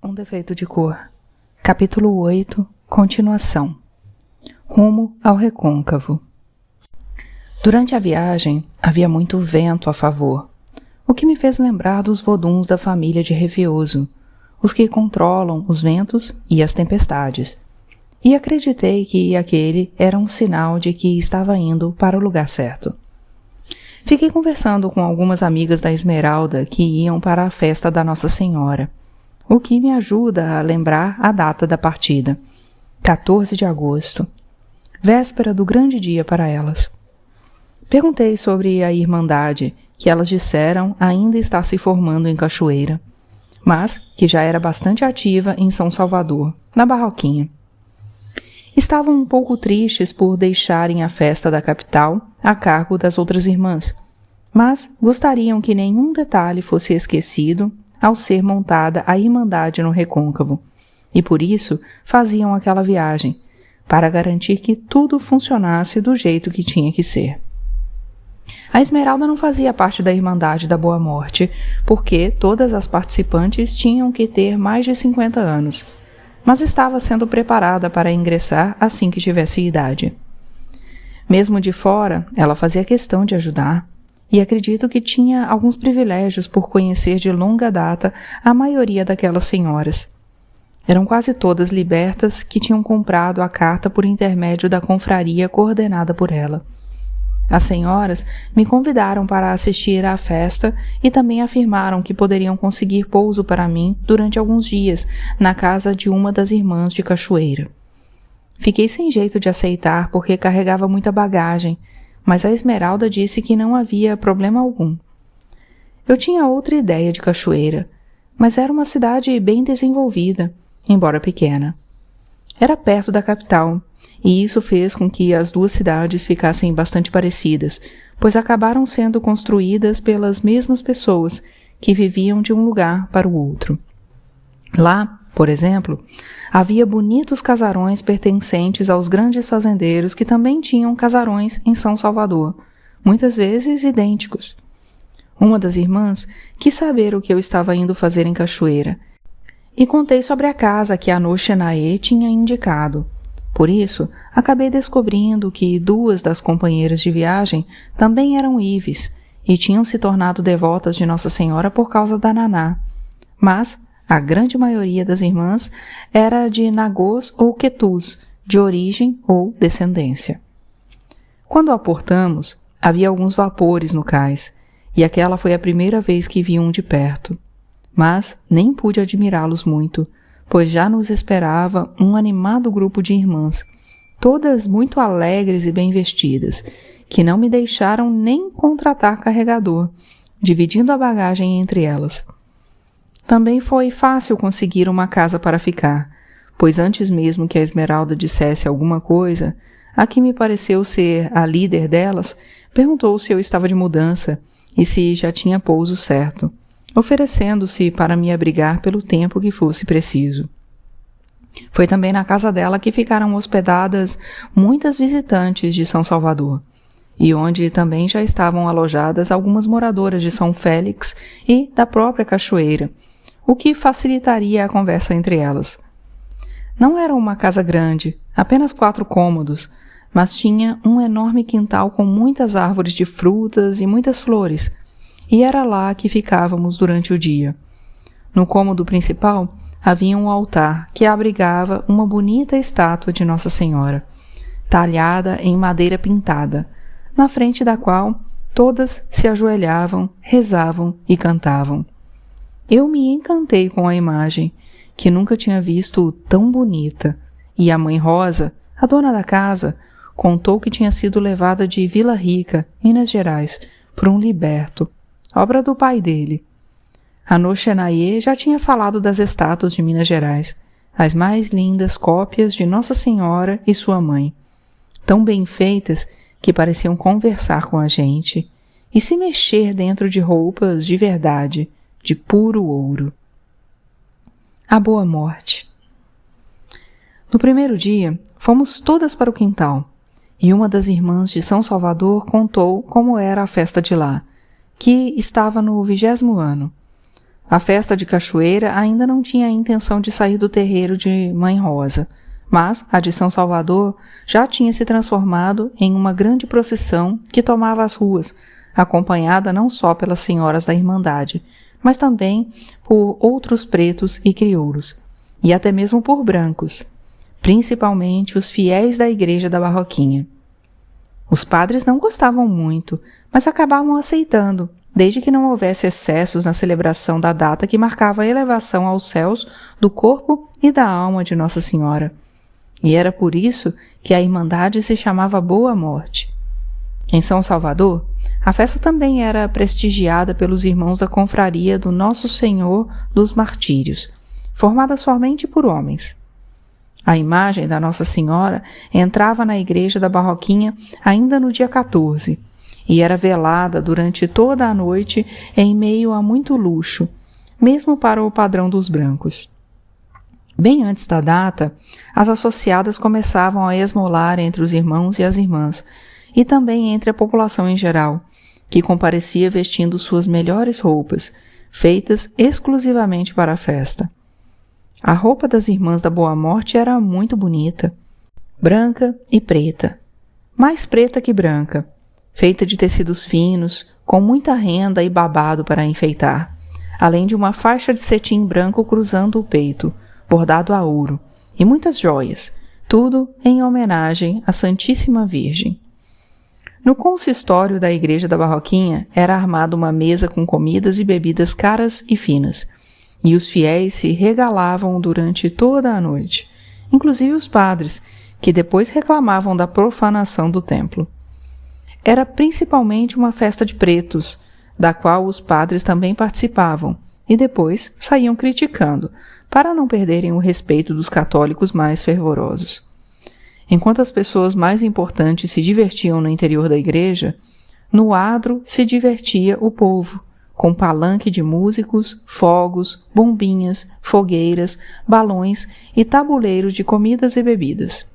Um defeito de cor. Capítulo 8. Continuação. Rumo ao recôncavo. Durante a viagem, havia muito vento a favor, o que me fez lembrar dos voduns da família de Refioso, os que controlam os ventos e as tempestades, e acreditei que aquele era um sinal de que estava indo para o lugar certo. Fiquei conversando com algumas amigas da Esmeralda que iam para a festa da Nossa Senhora, o que me ajuda a lembrar a data da partida, 14 de agosto, véspera do grande dia para elas. Perguntei sobre a Irmandade, que elas disseram ainda estar se formando em Cachoeira, mas que já era bastante ativa em São Salvador, na Barroquinha. Estavam um pouco tristes por deixarem a festa da capital a cargo das outras irmãs, mas gostariam que nenhum detalhe fosse esquecido ao ser montada a Irmandade no Recôncavo, e por isso faziam aquela viagem, para garantir que tudo funcionasse do jeito que tinha que ser. A Esmeralda não fazia parte da Irmandade da Boa Morte, porque todas as participantes tinham que ter mais de 50 anos, mas estava sendo preparada para ingressar assim que tivesse idade. Mesmo de fora, ela fazia questão de ajudar, e acredito que tinha alguns privilégios por conhecer de longa data a maioria daquelas senhoras. Eram quase todas libertas que tinham comprado a carta por intermédio da confraria coordenada por ela. As senhoras me convidaram para assistir à festa e também afirmaram que poderiam conseguir pouso para mim durante alguns dias na casa de uma das irmãs de Cachoeira. Fiquei sem jeito de aceitar porque carregava muita bagagem, mas a Esmeralda disse que não havia problema algum. Eu tinha outra ideia de Cachoeira, mas era uma cidade bem desenvolvida, embora pequena. Era perto da capital, e isso fez com que as duas cidades ficassem bastante parecidas, pois acabaram sendo construídas pelas mesmas pessoas que viviam de um lugar para o outro. Lá, por exemplo, havia bonitos casarões pertencentes aos grandes fazendeiros que também tinham casarões em São Salvador, muitas vezes idênticos. Uma das irmãs quis saber o que eu estava indo fazer em Cachoeira, e contei sobre a casa que Anô Xenaê tinha indicado. Por isso, acabei descobrindo que duas das companheiras de viagem também eram Ives e tinham se tornado devotas de Nossa Senhora por causa da Naná. Mas a grande maioria das irmãs era de Nagôs ou Quetus, de origem ou descendência. Quando aportamos, havia alguns vapores no cais, e aquela foi a primeira vez que vi um de perto. Mas nem pude admirá-los muito, pois já nos esperava um animado grupo de irmãs, todas muito alegres e bem vestidas, que não me deixaram nem contratar carregador, dividindo a bagagem entre elas. Também foi fácil conseguir uma casa para ficar, pois antes mesmo que a Esmeralda dissesse alguma coisa, a que me pareceu ser a líder delas, perguntou se eu estava de mudança e se já tinha pouso certo, oferecendo-se para me abrigar pelo tempo que fosse preciso. Foi também na casa dela que ficaram hospedadas muitas visitantes de São Salvador, e onde também já estavam alojadas algumas moradoras de São Félix e da própria Cachoeira, o que facilitaria a conversa entre elas. Não era uma casa grande, apenas 4 cômodos, mas tinha um enorme quintal com muitas árvores de frutas e muitas flores, e era lá que ficávamos durante o dia. No cômodo principal havia um altar que abrigava uma bonita estátua de Nossa Senhora, talhada em madeira pintada, na frente da qual todas se ajoelhavam, rezavam e cantavam. Eu me encantei com a imagem, que nunca tinha visto tão bonita, e a mãe Rosa, a dona da casa, contou que tinha sido levada de Vila Rica, Minas Gerais, por um liberto, obra do pai dele. Anô Xenaê já tinha falado das estátuas de Minas Gerais, as mais lindas cópias de Nossa Senhora e sua mãe, tão bem feitas que pareciam conversar com a gente e se mexer dentro de roupas de verdade, de puro ouro. A Boa Morte. No primeiro dia, fomos todas para o quintal, e uma das irmãs de São Salvador contou como era a festa de lá, que estava no 20º ano. A festa de cachoeira ainda não tinha a intenção de sair do terreiro de Mãe Rosa, mas a de São Salvador já tinha se transformado em uma grande procissão que tomava as ruas, acompanhada não só pelas senhoras da Irmandade, mas também por outros pretos e crioulos, e até mesmo por brancos, principalmente os fiéis da igreja da Barroquinha. Os padres não gostavam muito, mas acabavam aceitando, desde que não houvesse excessos na celebração da data que marcava a elevação aos céus do corpo e da alma de Nossa Senhora. E era por isso que a Irmandade se chamava Boa Morte. Em São Salvador, a festa também era prestigiada pelos irmãos da confraria do Nosso Senhor dos Martírios, formada somente por homens. A imagem da Nossa Senhora entrava na igreja da Barroquinha ainda no dia 14 e era velada durante toda a noite em meio a muito luxo, mesmo para o padrão dos brancos. Bem antes da data, as associadas começavam a esmolar entre os irmãos e as irmãs, e também entre a população em geral, que comparecia vestindo suas melhores roupas, feitas exclusivamente para a festa. A roupa das irmãs da Boa Morte era muito bonita, branca e preta, mais preta que branca, feita de tecidos finos, com muita renda e babado para enfeitar, além de uma faixa de cetim branco cruzando o peito, bordado a ouro, e muitas joias, tudo em homenagem à Santíssima Virgem. No consistório da igreja da Barroquinha era armada uma mesa com comidas e bebidas caras e finas, e os fiéis se regalavam durante toda a noite, inclusive os padres, que depois reclamavam da profanação do templo. Era principalmente uma festa de pretos, da qual os padres também participavam, e depois saíam criticando, para não perderem o respeito dos católicos mais fervorosos. Enquanto as pessoas mais importantes se divertiam no interior da igreja, no adro se divertia o povo, com palanque de músicos, fogos, bombinhas, fogueiras, balões e tabuleiros de comidas e bebidas.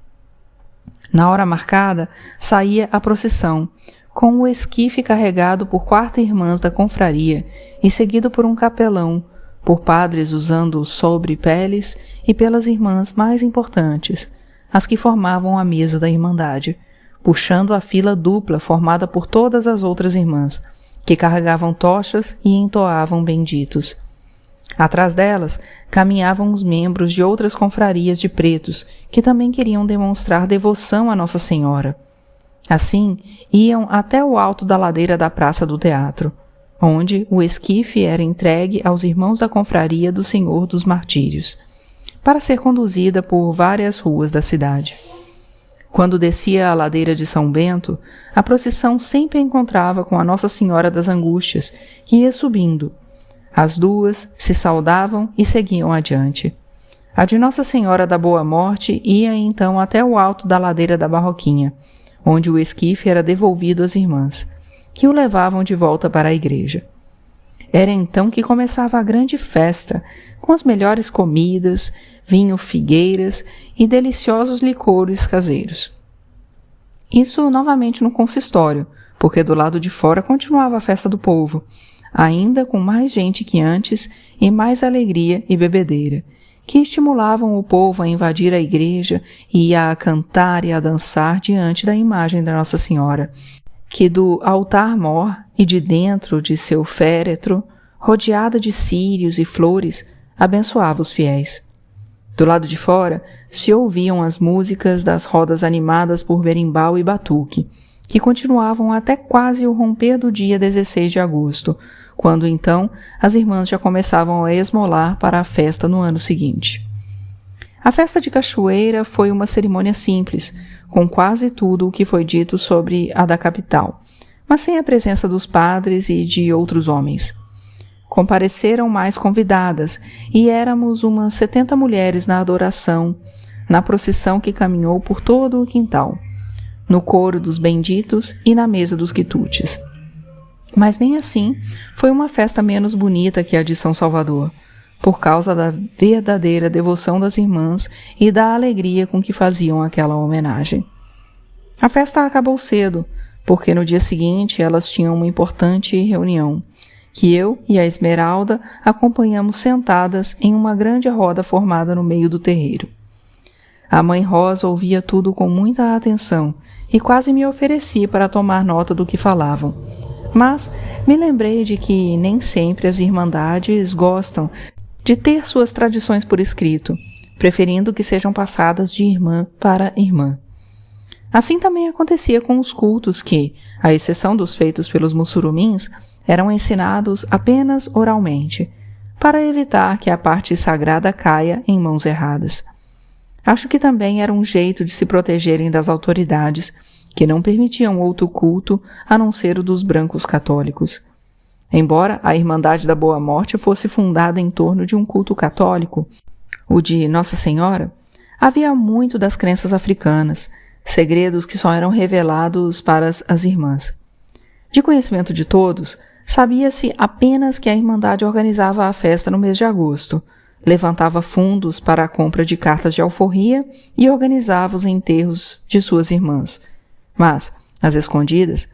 Na hora marcada, saía a procissão, com o esquife carregado por 4 irmãs da confraria e seguido por um capelão, por padres usando sobrepeles e pelas irmãs mais importantes, as que formavam a mesa da Irmandade, puxando a fila dupla formada por todas as outras irmãs, que carregavam tochas e entoavam benditos. Atrás delas caminhavam os membros de outras confrarias de pretos, que também queriam demonstrar devoção a Nossa Senhora. Assim, iam até o alto da ladeira da Praça do Teatro, onde o esquife era entregue aos irmãos da confraria do Senhor dos Martírios, para ser conduzida por várias ruas da cidade. Quando descia a ladeira de São Bento, a procissão sempre encontrava com a Nossa Senhora das Angústias, que ia subindo. As duas se saudavam e seguiam adiante. A de Nossa Senhora da Boa Morte ia então até o alto da ladeira da Barroquinha, onde o esquife era devolvido às irmãs, que o levavam de volta para a igreja. Era então que começava a grande festa, com as melhores comidas, vinho figueiras e deliciosos licores caseiros. Isso novamente no consistório, porque do lado de fora continuava a festa do povo, ainda com mais gente que antes e mais alegria e bebedeira, que estimulavam o povo a invadir a igreja e a cantar e a dançar diante da imagem da Nossa Senhora, que do altar-mor e de dentro de seu féretro, rodeada de círios e flores, abençoava os fiéis. Do lado de fora se ouviam as músicas das rodas animadas por berimbau e batuque, que continuavam até quase o romper do dia 16 de agosto, quando então as irmãs já começavam a esmolar para a festa no ano seguinte. A festa de cachoeira foi uma cerimônia simples, com quase tudo o que foi dito sobre a da capital, mas sem a presença dos padres e de outros homens. Compareceram mais convidadas, e éramos umas 70 mulheres na adoração, na procissão que caminhou por todo o quintal, no coro dos benditos e na mesa dos quitutes. Mas nem assim foi uma festa menos bonita que a de São Salvador, por causa da verdadeira devoção das irmãs e da alegria com que faziam aquela homenagem. A festa acabou cedo, porque no dia seguinte elas tinham uma importante reunião, que eu e a Esmeralda acompanhamos sentadas em uma grande roda formada no meio do terreiro. A mãe Rosa ouvia tudo com muita atenção e quase me oferecia para tomar nota do que falavam. Mas me lembrei de que nem sempre as irmandades gostam de ter suas tradições por escrito, preferindo que sejam passadas de irmã para irmã. Assim também acontecia com os cultos que, à exceção dos feitos pelos mussurumins, eram ensinados apenas oralmente, para evitar que a parte sagrada caia em mãos erradas. Acho que também era um jeito de se protegerem das autoridades, que não permitiam outro culto a não ser o dos brancos católicos. Embora a Irmandade da Boa Morte fosse fundada em torno de um culto católico, o de Nossa Senhora, havia muito das crenças africanas, segredos que só eram revelados para as irmãs. De conhecimento de todos, sabia-se apenas que a Irmandade organizava a festa no mês de agosto, levantava fundos para a compra de cartas de alforria e organizava os enterros de suas irmãs. Mas, às escondidas,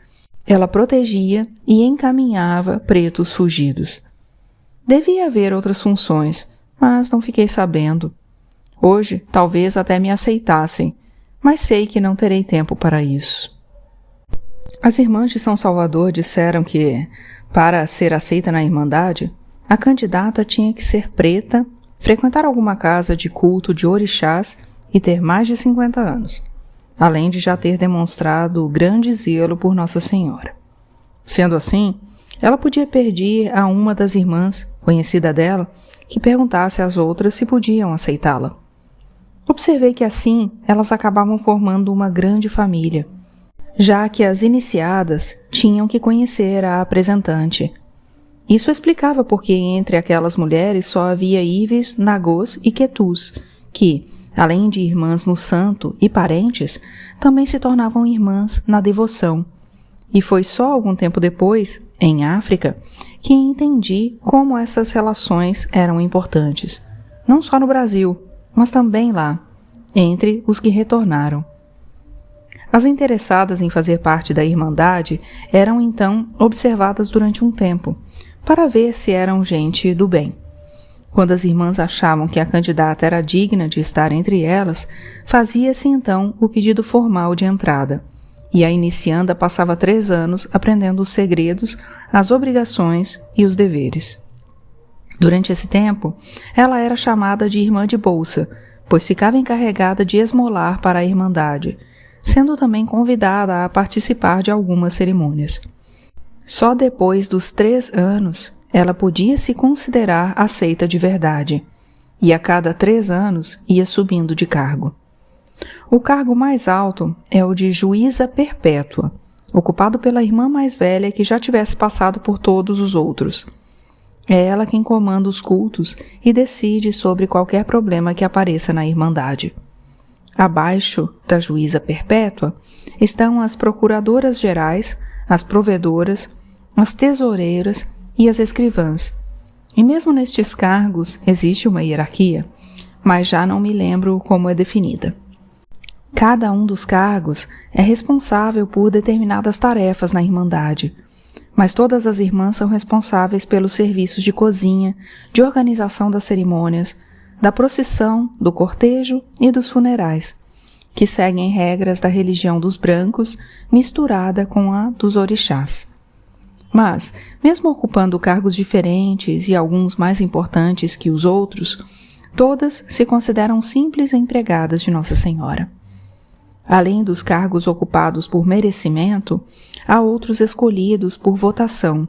ela protegia e encaminhava pretos fugidos. Devia haver outras funções, mas não fiquei sabendo. Hoje, talvez até me aceitassem, mas sei que não terei tempo para isso. As irmãs de São Salvador disseram que, para ser aceita na Irmandade, a candidata tinha que ser preta, frequentar alguma casa de culto de orixás e ter mais de 50 anos, além de já ter demonstrado grande zelo por Nossa Senhora. Sendo assim, ela podia pedir a uma das irmãs, conhecida dela, que perguntasse às outras se podiam aceitá-la. Observei que assim elas acabavam formando uma grande família, já que as iniciadas tinham que conhecer a apresentante. Isso explicava porque entre aquelas mulheres só havia Ives, Nagôs e Quetus, que, além de irmãs no santo e parentes, também se tornavam irmãs na devoção. E foi só algum tempo depois, em África, que entendi como essas relações eram importantes, não só no Brasil, mas também lá, entre os que retornaram. As interessadas em fazer parte da Irmandade eram então observadas durante um tempo, para ver se eram gente do bem. Quando as irmãs achavam que a candidata era digna de estar entre elas, fazia-se então o pedido formal de entrada, e a inicianda passava 3 anos aprendendo os segredos, as obrigações e os deveres. Durante esse tempo, ela era chamada de irmã de bolsa, pois ficava encarregada de esmolar para a Irmandade, sendo também convidada a participar de algumas cerimônias. Só depois dos 3 anos, ela podia se considerar aceita de verdade, e a cada 3 anos ia subindo de cargo. O cargo mais alto é o de juíza perpétua, ocupado pela irmã mais velha que já tivesse passado por todos os outros. É ela quem comanda os cultos e decide sobre qualquer problema que apareça na Irmandade. Abaixo da juíza perpétua estão as procuradoras gerais, as provedoras, as tesoureiras e as escrivãs. E mesmo nestes cargos existe uma hierarquia, mas já não me lembro como é definida. Cada um dos cargos é responsável por determinadas tarefas na Irmandade, mas todas as irmãs são responsáveis pelos serviços de cozinha, de organização das cerimônias, da procissão, do cortejo e dos funerais, que seguem regras da religião dos brancos misturada com a dos orixás. Mas, mesmo ocupando cargos diferentes e alguns mais importantes que os outros, todas se consideram simples empregadas de Nossa Senhora. Além dos cargos ocupados por merecimento, há outros escolhidos por votação,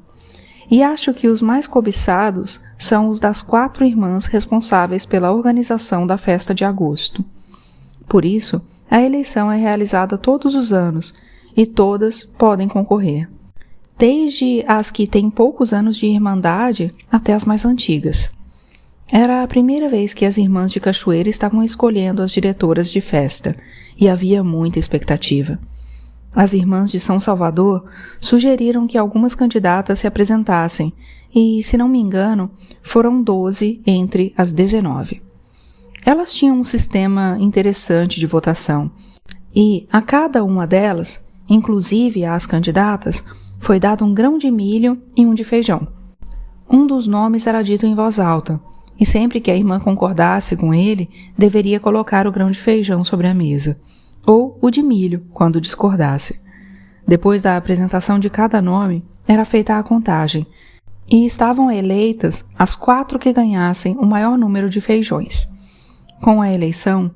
e acho que os mais cobiçados são os das 4 irmãs responsáveis pela organização da festa de agosto. Por isso, a eleição é realizada todos os anos, e todas podem concorrer, desde as que têm poucos anos de irmandade até as mais antigas. Era a primeira vez que as irmãs de Cachoeira estavam escolhendo as diretoras de festa, e havia muita expectativa. As irmãs de São Salvador sugeriram que algumas candidatas se apresentassem, e, se não me engano, foram 12 entre as 19. Elas tinham um sistema interessante de votação, e a cada uma delas, inclusive às candidatas, foi dado um grão de milho e um de feijão. Um dos nomes era dito em voz alta, e sempre que a irmã concordasse com ele, deveria colocar o grão de feijão sobre a mesa, ou o de milho, quando discordasse. Depois da apresentação de cada nome, era feita a contagem, e estavam eleitas as 4 que ganhassem o maior número de feijões. Com a eleição,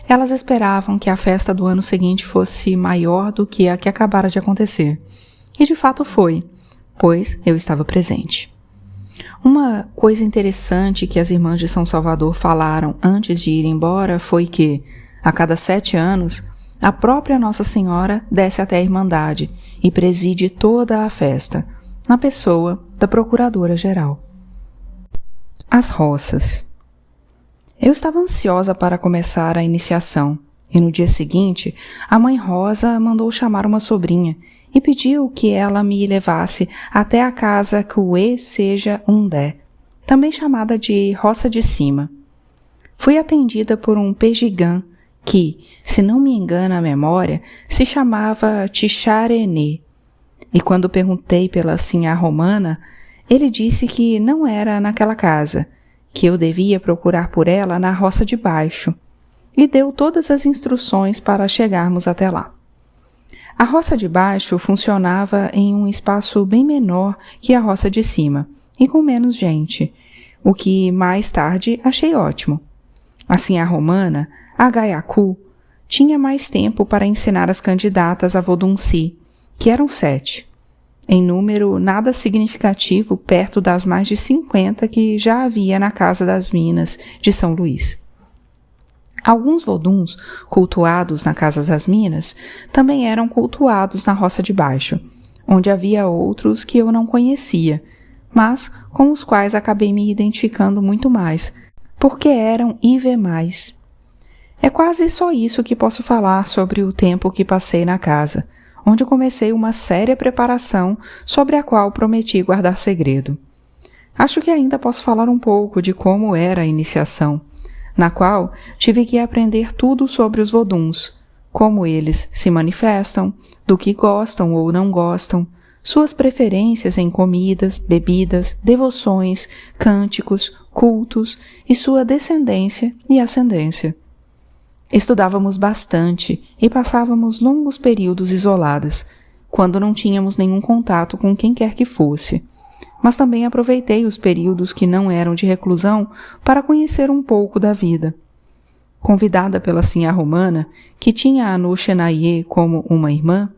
elas esperavam que a festa do ano seguinte fosse maior do que a que acabara de acontecer. E de fato foi, pois eu estava presente. Uma coisa interessante que as irmãs de São Salvador falaram antes de ir embora foi que, a cada 7 anos, a própria Nossa Senhora desce até a Irmandade e preside toda a festa, na pessoa da Procuradora-Geral. As roças. Eu estava ansiosa para começar a iniciação, e no dia seguinte, a mãe Rosa mandou chamar uma sobrinha e pediu que ela me levasse até a casa Cuê seja Undé, também chamada de Roça de Cima. Fui atendida por um pejigã que, se não me engana a memória, se chamava Tixarenê. E quando perguntei pela sinhá romana, ele disse que não era naquela casa, que eu devia procurar por ela na Roça de Baixo, e deu todas as instruções para chegarmos até lá. A Roça de Baixo funcionava em um espaço bem menor que a Roça de Cima, e com menos gente, o que mais tarde achei ótimo. A sinhá romana, a Gaiacu, tinha mais tempo para ensinar as candidatas a Vodunsi, que eram 7, em número nada significativo perto das mais de 50 que já havia na Casa das Minas de São Luís. Alguns voduns cultuados na Casa das Minas também eram cultuados na Roça de Baixo, onde havia outros que eu não conhecia, mas com os quais acabei me identificando muito mais, porque eram ivemais. É quase só isso que posso falar sobre o tempo que passei na casa, onde comecei uma séria preparação sobre a qual prometi guardar segredo. Acho que ainda posso falar um pouco de como era a iniciação, na qual tive que aprender tudo sobre os voduns, como eles se manifestam, do que gostam ou não gostam, suas preferências em comidas, bebidas, devoções, cânticos, cultos e sua descendência e ascendência. Estudávamos bastante e passávamos longos períodos isoladas, quando não tínhamos nenhum contato com quem quer que fosse. Mas também aproveitei os períodos que não eram de reclusão para conhecer um pouco da vida. Convidada pela sinhá romana, que tinha a Noxenayê como uma irmã,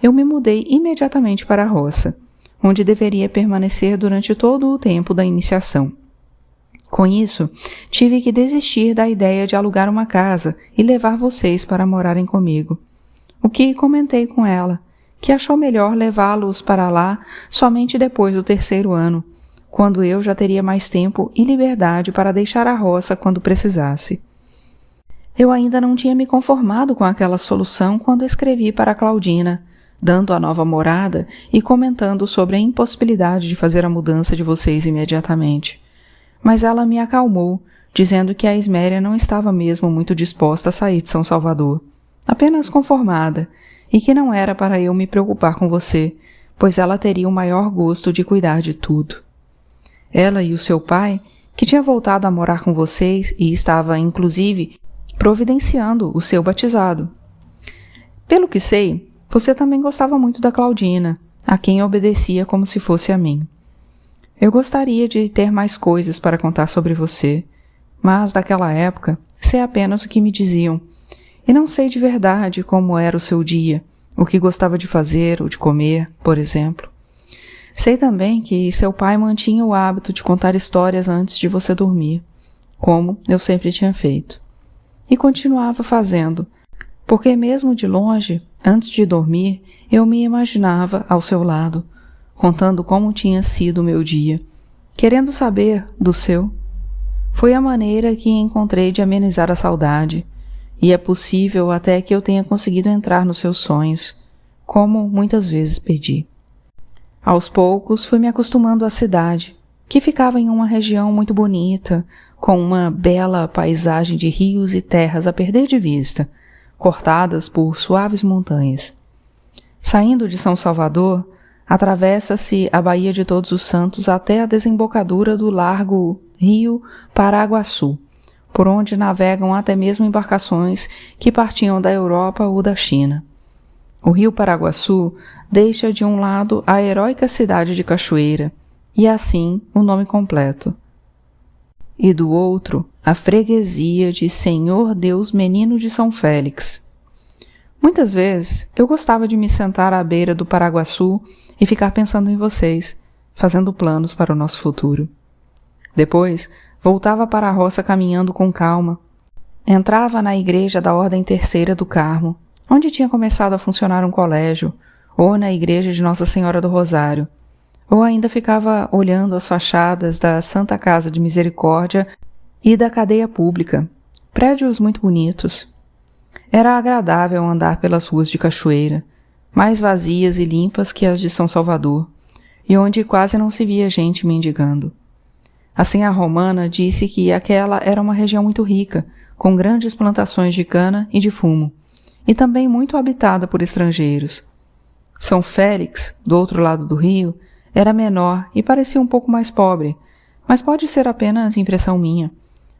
eu me mudei imediatamente para a roça, onde deveria permanecer durante todo o tempo da iniciação. Com isso, tive que desistir da ideia de alugar uma casa e levar vocês para morarem comigo. O que comentei com ela, que achou melhor levá-los para lá somente depois do 3º ano, quando eu já teria mais tempo e liberdade para deixar a roça quando precisasse. Eu ainda não tinha me conformado com aquela solução quando escrevi para Claudina, dando a nova morada e comentando sobre a impossibilidade de fazer a mudança de vocês imediatamente. Mas ela me acalmou, dizendo que a Esméria não estava mesmo muito disposta a sair de São Salvador, apenas conformada, e que não era para eu me preocupar com você, pois ela teria o maior gosto de cuidar de tudo. Ela e o seu pai, que tinha voltado a morar com vocês e estava, inclusive, providenciando o seu batizado. Pelo que sei, você também gostava muito da Claudina, a quem obedecia como se fosse a mim. Eu gostaria de ter mais coisas para contar sobre você, mas daquela época sei apenas o que me diziam, e não sei de verdade como era o seu dia, o que gostava de fazer ou de comer, por exemplo. Sei também que seu pai mantinha o hábito de contar histórias antes de você dormir, como eu sempre tinha feito. E continuava fazendo, porque mesmo de longe, antes de dormir, eu me imaginava ao seu lado, contando como tinha sido o meu dia, querendo saber do seu. Foi a maneira que encontrei de amenizar a saudade, e é possível até que eu tenha conseguido entrar nos seus sonhos, como muitas vezes pedi. Aos poucos fui me acostumando à cidade, que ficava em uma região muito bonita, com uma bela paisagem de rios e terras a perder de vista, cortadas por suaves montanhas. Saindo de São Salvador, atravessa-se a Baía de Todos os Santos até a desembocadura do largo Rio Paraguaçu, por onde navegam até mesmo embarcações que partiam da Europa ou da China. O Rio Paraguaçu deixa de um lado a heróica cidade de Cachoeira, e assim o nome completo, e do outro a freguesia de Senhor Deus Menino de São Félix. Muitas vezes eu gostava de me sentar à beira do Paraguaçu e ficar pensando em vocês, fazendo planos para o nosso futuro. Depois, voltava para a roça caminhando com calma. Entrava na igreja da Ordem Terceira do Carmo, onde tinha começado a funcionar um colégio, ou na igreja de Nossa Senhora do Rosário, ou ainda ficava olhando as fachadas da Santa Casa de Misericórdia e da Cadeia Pública, prédios muito bonitos. Era agradável andar pelas ruas de Cachoeira, mais vazias e limpas que as de São Salvador, e onde quase não se via gente mendigando. A senhora romana disse que aquela era uma região muito rica, com grandes plantações de cana e de fumo, e também muito habitada por estrangeiros. São Félix, do outro lado do rio, era menor e parecia um pouco mais pobre, mas pode ser apenas impressão minha,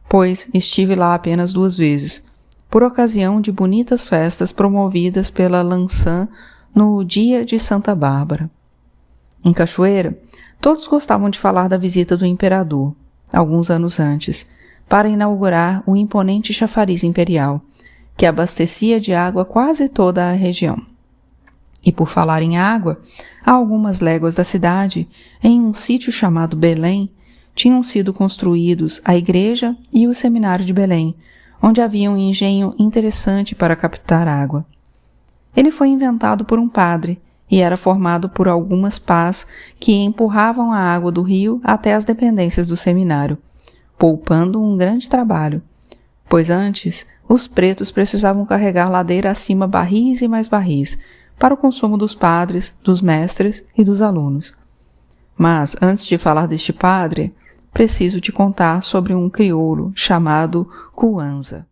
pois estive lá apenas 2 vezes, por ocasião de bonitas festas promovidas pela Lançã no dia de Santa Bárbara. Em Cachoeira, todos gostavam de falar da visita do imperador, alguns anos antes, para inaugurar o imponente chafariz imperial, que abastecia de água quase toda a região. E por falar em água, a algumas léguas da cidade, em um sítio chamado Belém, tinham sido construídos a igreja e o seminário de Belém, onde havia um engenho interessante para captar água. Ele foi inventado por um padre e era formado por algumas pás que empurravam a água do rio até as dependências do seminário, poupando um grande trabalho, pois antes os pretos precisavam carregar ladeira acima barris e mais barris, para o consumo dos padres, dos mestres e dos alunos. Mas, antes de falar deste padre, preciso te contar sobre um crioulo chamado Cuanza.